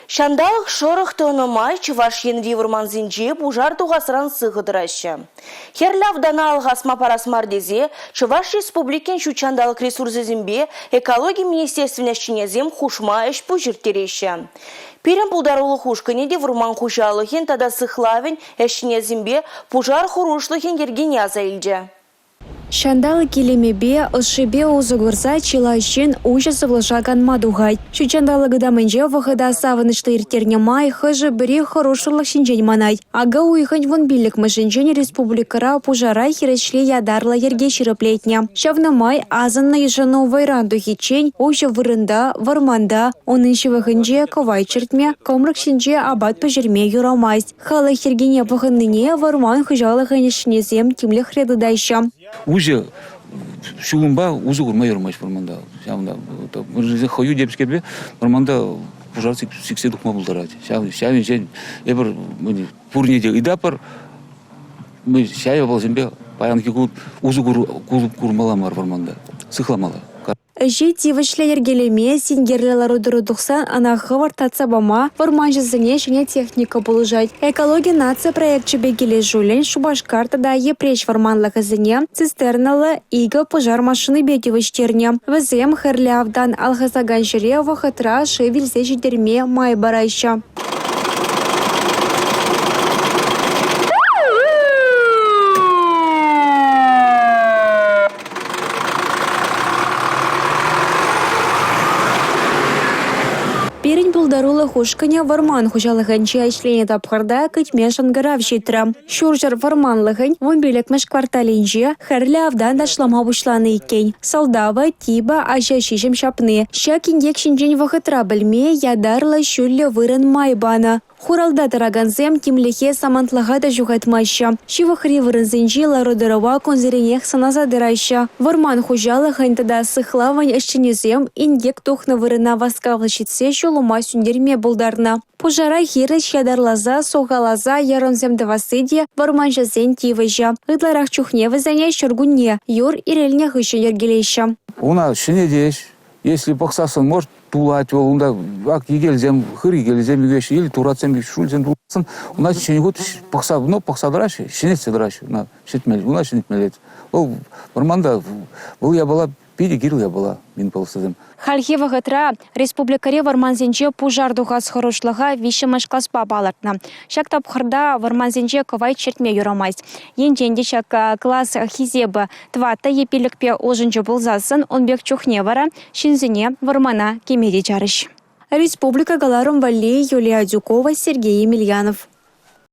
Шандалық шорық тонымай чываш енви вурманзинче пужар туғасыран сығыдырашы. Херлявдана алғасма парасмардезе Чываш республикен шучандалық ресурсызымбе экология министерственнешчинезем хушма эш пужиртереші. Перен пулдарулы хушкыне де вурман хушалыхен тада сыхлавен эшчинезімбе пужар хурушлыхен ергене азайльде. Шандалы келемебе, ышыбе узугурса чилащен ужасы влажаган мадугай. Шучандалы гыдамынже вахыда савынышлы иртерне май хыжы біре хорошырлық шинжен манай. Ага уйхань вон биллик машинжен республикара пужара хиречле ядарла ерге шырыплетне. Шавна май азанна ежану вайранду хичень, ужы вырында, варманда, оныншы вахынже ковай чертме, комрак шинже абат пожерме юрамайс. Халы хергене вахынныне варман хыжалы ханешнезем тимле хредыдайша. Уже шулымба узы урмай урмайш барманда. Мы хою депскербе барманда пожар сиксе духма булдырать. Шавин жен эбер пурнеде идапар мы шая болзембе паянки гуд узы курмаламар барманда. Сыхламала. Жи тивышле ергелеме сингерлелару дурудухсан ана хывар татсабама варманжызыне және техника булыжать. Экология нация проект чебегеле жулен Шубашкарта да епреш варманлық ізіне цистерналы иго пожар машины бетевыштерне. Візем херлявдан алхасаган жире вахытра шевелсе жидерме май барайша. Перень булдарулы хушкыне варман хужалыгынче ишлене тапхарда кытме шангарав житра. Шуржар варманлыгын вомбелекмеш кварталинже херлявдан дашлама бушланы иккен. Салдава, тиба, ажа шишем шапны. Шакиндек шинжен вахытра білме ядарлы шүлле вырын майбана. Хуралда тараганзем кимлехе самантлага да жугатмайша. Шивахри вырынзинжи лародырава конзеренех саназадырайша. Варман хужалыгын тада сыхлавань эшченезем индек тухна вырына васкавлышитсе шулума сүндерме булдарна. Пожара хирыч ядарлаза, согалаза, яронземді васыде, варманжа зен тивыжа. Ыдларах чухне вызаня шургунне, юр ирельне хышы ергелейша. Уна шинедеш, если пахсасын может тулать, онда ак егелзем, хыр егелзем егеш, или туратсем шульзем туласын, у нас еще не год пахса, но пахса драши, шинетсе драши, на шитмел, у нас шинетмелет. Ол варманда, ол я была, пиди гирл я была, мин полсадым. Хальхи вахытра республикаре варманзенче пужар духас хорошлыга вишемаш класспа балартна. Шак тапхарда варманзенче ковай чертме юрамайс. Енженде шак класс хизебы твата епилікпе олжынчы болзасын онбек чухне вара, шинзіне вармана кемеде жарыш. Республика Галарум Валли, Юлия Дюкова, Сергей Емельянов.